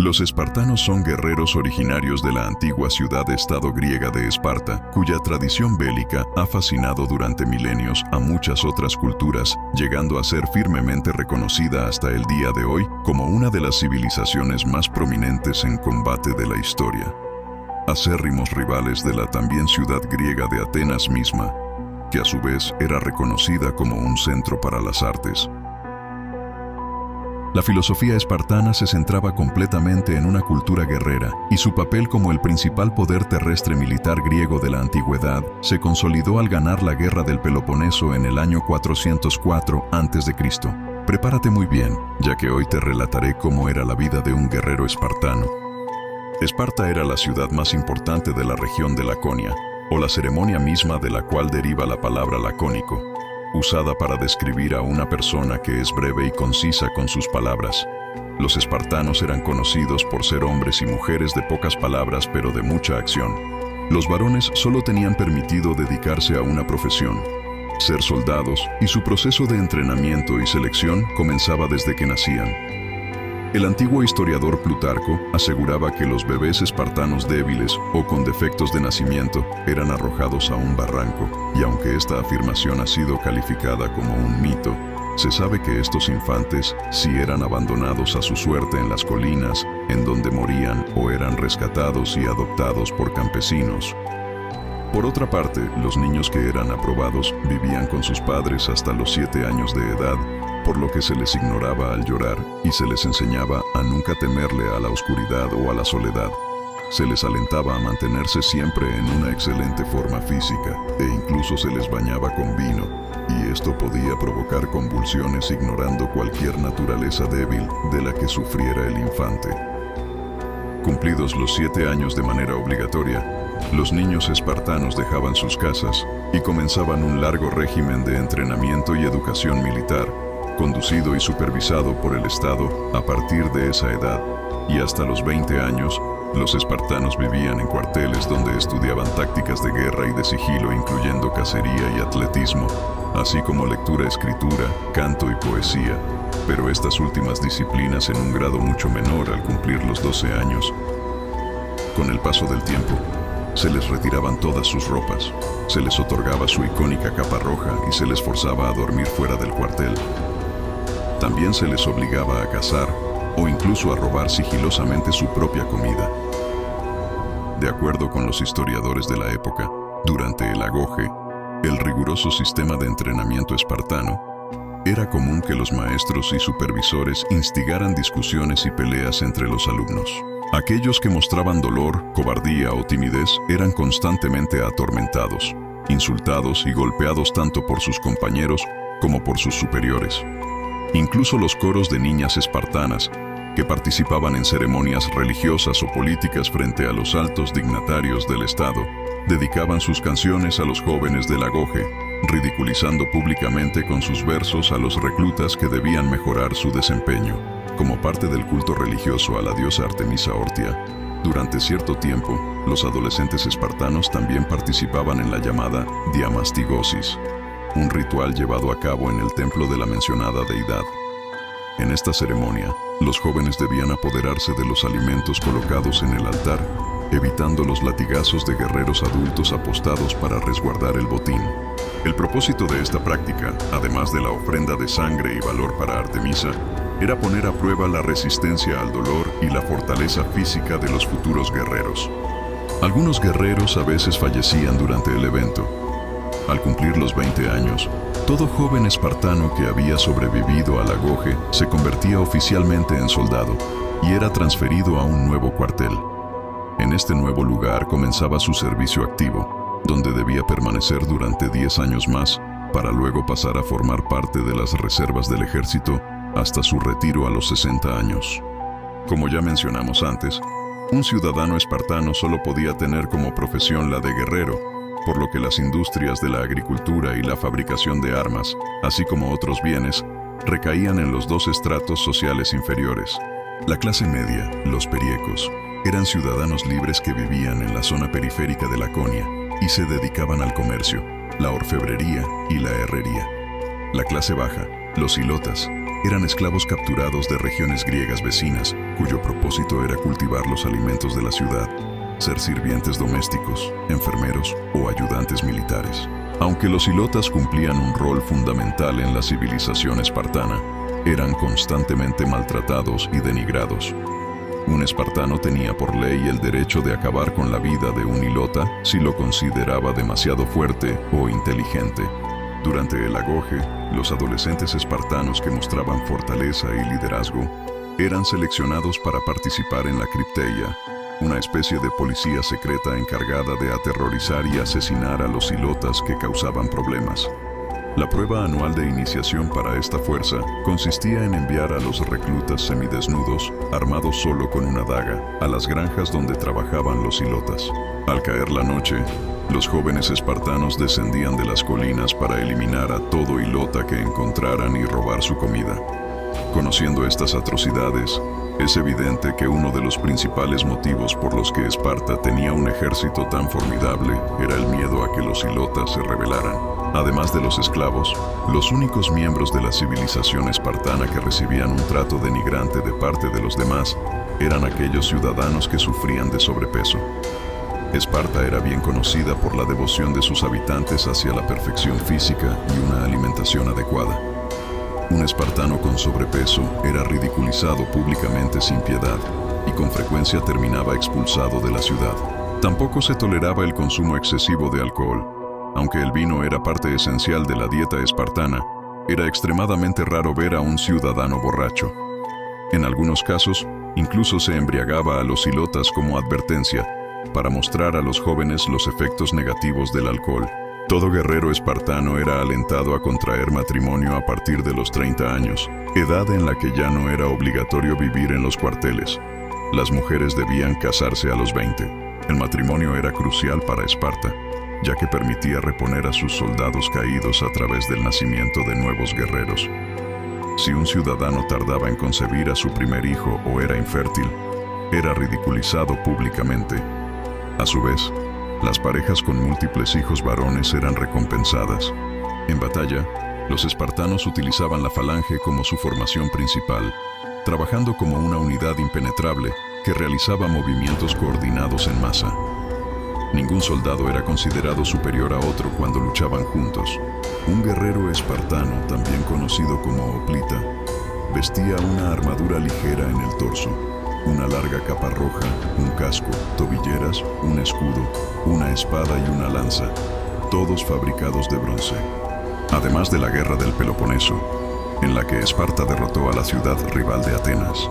Los espartanos son guerreros originarios de la antigua ciudad-estado griega de Esparta, cuya tradición bélica ha fascinado durante milenios a muchas otras culturas, llegando a ser firmemente reconocida hasta el día de hoy como una de las civilizaciones más prominentes en combate de la historia. Acérrimos rivales de la también ciudad griega de Atenas misma, que a su vez era reconocida como un centro para las artes. La filosofía espartana se centraba completamente en una cultura guerrera, y su papel como el principal poder terrestre militar griego de la antigüedad se consolidó al ganar la guerra del Peloponeso en el año 404 a.C. Prepárate muy bien, ya que hoy te relataré cómo era la vida de un guerrero espartano. Esparta era la ciudad más importante de la región de Laconia, o la ceremonia misma de la cual deriva la palabra lacónico, usada para describir a una persona que es breve y concisa con sus palabras. Los espartanos eran conocidos por ser hombres y mujeres de pocas palabras pero de mucha acción. Los varones solo tenían permitido dedicarse a una profesión, ser soldados, y su proceso de entrenamiento y selección comenzaba desde que nacían. El antiguo historiador Plutarco aseguraba que los bebés espartanos débiles o con defectos de nacimiento eran arrojados a un barranco, y aunque esta afirmación ha sido calificada como un mito, se sabe que estos infantes sí eran abandonados a su suerte en las colinas, en donde morían o eran rescatados y adoptados por campesinos. Por otra parte, los niños que eran aprobados vivían con sus padres hasta los 7 años de edad, por lo que se les ignoraba al llorar y se les enseñaba a nunca temerle a la oscuridad o a la soledad. Se les alentaba a mantenerse siempre en una excelente forma física e incluso se les bañaba con vino, y esto podía provocar convulsiones ignorando cualquier naturaleza débil de la que sufriera el infante. Cumplidos los 7 años de manera obligatoria, los niños espartanos dejaban sus casas y comenzaban un largo régimen de entrenamiento y educación militar, conducido y supervisado por el Estado a partir de esa edad, y hasta los 20 años, los espartanos vivían en cuarteles donde estudiaban tácticas de guerra y de sigilo, incluyendo cacería y atletismo, así como lectura, escritura, canto y poesía, pero estas últimas disciplinas en un grado mucho menor al cumplir los 12 años. Con el paso del tiempo, se les retiraban todas sus ropas, se les otorgaba su icónica capa roja y se les forzaba a dormir fuera del cuartel. También se les obligaba a cazar o incluso a robar sigilosamente su propia comida. De acuerdo con los historiadores de la época, durante el agoge, el riguroso sistema de entrenamiento espartano, era común que los maestros y supervisores instigaran discusiones y peleas entre los alumnos. Aquellos que mostraban dolor, cobardía o timidez eran constantemente atormentados, insultados y golpeados tanto por sus compañeros como por sus superiores. Incluso los coros de niñas espartanas, que participaban en ceremonias religiosas o políticas frente a los altos dignatarios del Estado, dedicaban sus canciones a los jóvenes del agoge, ridiculizando públicamente con sus versos a los reclutas que debían mejorar su desempeño. Como parte del culto religioso a la diosa Artemisa Ortia, durante cierto tiempo, los adolescentes espartanos también participaban en la llamada diamastigosis, un ritual llevado a cabo en el templo de la mencionada deidad. En esta ceremonia, los jóvenes debían apoderarse de los alimentos colocados en el altar, evitando los latigazos de guerreros adultos apostados para resguardar el botín. El propósito de esta práctica, además de la ofrenda de sangre y valor para Artemisa, era poner a prueba la resistencia al dolor y la fortaleza física de los futuros guerreros. Algunos guerreros a veces fallecían durante el evento. Al cumplir los 20 años, todo joven espartano que había sobrevivido al agoge se convertía oficialmente en soldado y era transferido a un nuevo cuartel. En este nuevo lugar comenzaba su servicio activo, donde debía permanecer durante 10 años más para luego pasar a formar parte de las reservas del ejército hasta su retiro a los 60 años. Como ya mencionamos antes, un ciudadano espartano solo podía tener como profesión la de guerrero, por lo que las industrias de la agricultura y la fabricación de armas, así como otros bienes, recaían en los 2 estratos sociales inferiores. La clase media, los periecos, eran ciudadanos libres que vivían en la zona periférica de Laconia y se dedicaban al comercio, la orfebrería y la herrería. La clase baja, los hilotas, eran esclavos capturados de regiones griegas vecinas, cuyo propósito era cultivar los alimentos de la ciudad, ser sirvientes domésticos, enfermeros o ayudantes militares. Aunque los ilotas cumplían un rol fundamental en la civilización espartana, eran constantemente maltratados y denigrados. Un espartano tenía por ley el derecho de acabar con la vida de un ilota si lo consideraba demasiado fuerte o inteligente. Durante el agoge, los adolescentes espartanos que mostraban fortaleza y liderazgo eran seleccionados para participar en la cripteia, una especie de policía secreta encargada de aterrorizar y asesinar a los ilotas que causaban problemas. La prueba anual de iniciación para esta fuerza consistía en enviar a los reclutas semidesnudos, armados solo con una daga, a las granjas donde trabajaban los ilotas. Al caer la noche, los jóvenes espartanos descendían de las colinas para eliminar a todo ilota que encontraran y robar su comida. Conociendo estas atrocidades, es evidente que uno de los principales motivos por los que Esparta tenía un ejército tan formidable era el miedo a que los ilotas se rebelaran. Además de los esclavos, los únicos miembros de la civilización espartana que recibían un trato denigrante de parte de los demás eran aquellos ciudadanos que sufrían de sobrepeso. Esparta era bien conocida por la devoción de sus habitantes hacia la perfección física y una alimentación adecuada. Un espartano con sobrepeso era ridiculizado públicamente sin piedad y con frecuencia terminaba expulsado de la ciudad. Tampoco se toleraba el consumo excesivo de alcohol. Aunque el vino era parte esencial de la dieta espartana, era extremadamente raro ver a un ciudadano borracho. En algunos casos, incluso se embriagaba a los ilotas como advertencia, para mostrar a los jóvenes los efectos negativos del alcohol. Todo guerrero espartano era alentado a contraer matrimonio a partir de los 30 años, edad en la que ya no era obligatorio vivir en los cuarteles. Las mujeres debían casarse a los 20. El matrimonio era crucial para Esparta, ya que permitía reponer a sus soldados caídos a través del nacimiento de nuevos guerreros. Si un ciudadano tardaba en concebir a su primer hijo o era infértil, era ridiculizado públicamente. A su vez, las parejas con múltiples hijos varones eran recompensadas. En batalla, los espartanos utilizaban la falange como su formación principal, trabajando como una unidad impenetrable que realizaba movimientos coordinados en masa. Ningún soldado era considerado superior a otro cuando luchaban juntos. Un guerrero espartano, también conocido como hoplita, vestía una armadura ligera en el torso, una larga capa roja, un casco, tobilleras, un escudo, una espada y una lanza, todos fabricados de bronce. Además de la guerra del Peloponeso, en la que Esparta derrotó a la ciudad rival de Atenas,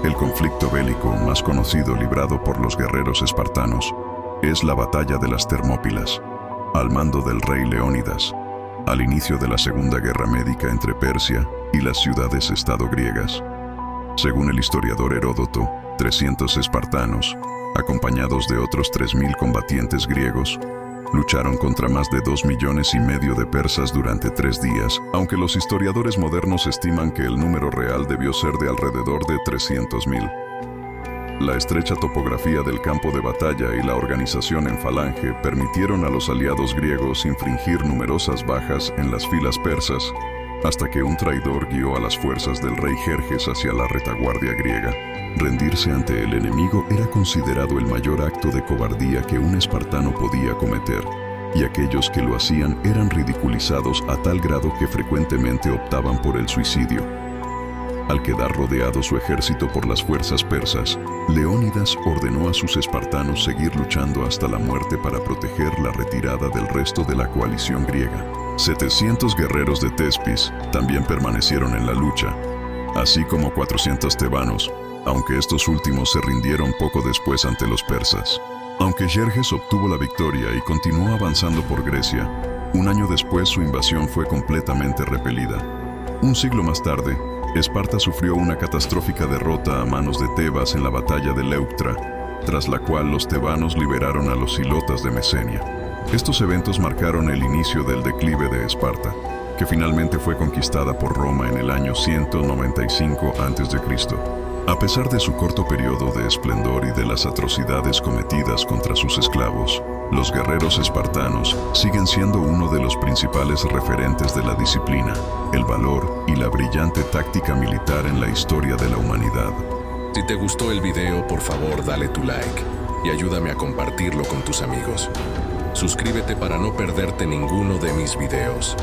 el conflicto bélico más conocido librado por los guerreros espartanos es la batalla de las Termópilas, al mando del rey Leónidas, al inicio de la Segunda Guerra Médica entre Persia y las ciudades-estado griegas. Según el historiador Heródoto, 300 espartanos, acompañados de otros 3.000 combatientes griegos, lucharon contra más de 2,5 millones de persas durante 3 días, aunque los historiadores modernos estiman que el número real debió ser de alrededor de 300,000. La estrecha topografía del campo de batalla y la organización en falange permitieron a los aliados griegos infligir numerosas bajas en las filas persas, hasta que un traidor guió a las fuerzas del rey Jerjes hacia la retaguardia griega. Rendirse ante el enemigo era considerado el mayor acto de cobardía que un espartano podía cometer, y aquellos que lo hacían eran ridiculizados a tal grado que frecuentemente optaban por el suicidio. Al quedar rodeado su ejército por las fuerzas persas, Leónidas ordenó a sus espartanos seguir luchando hasta la muerte para proteger la retirada del resto de la coalición griega. 700 guerreros de Tespis también permanecieron en la lucha, así como 400 tebanos, aunque estos últimos se rindieron poco después ante los persas. Aunque Jerjes obtuvo la victoria y continuó avanzando por Grecia, un año después su invasión fue completamente repelida. Un siglo más tarde, Esparta sufrió una catastrófica derrota a manos de Tebas en la batalla de Leuctra, tras la cual los tebanos liberaron a los ilotas de Mesenia. Estos eventos marcaron el inicio del declive de Esparta, que finalmente fue conquistada por Roma en el año 195 a.C. A pesar de su corto periodo de esplendor y de las atrocidades cometidas contra sus esclavos, Los guerreros espartanos siguen siendo uno de los principales referentes de la disciplina, el valor y la brillante táctica militar en la historia de la humanidad. Si te gustó el video, por favor dale tu like y ayúdame a compartirlo con tus amigos. Suscríbete para no perderte ninguno de mis videos.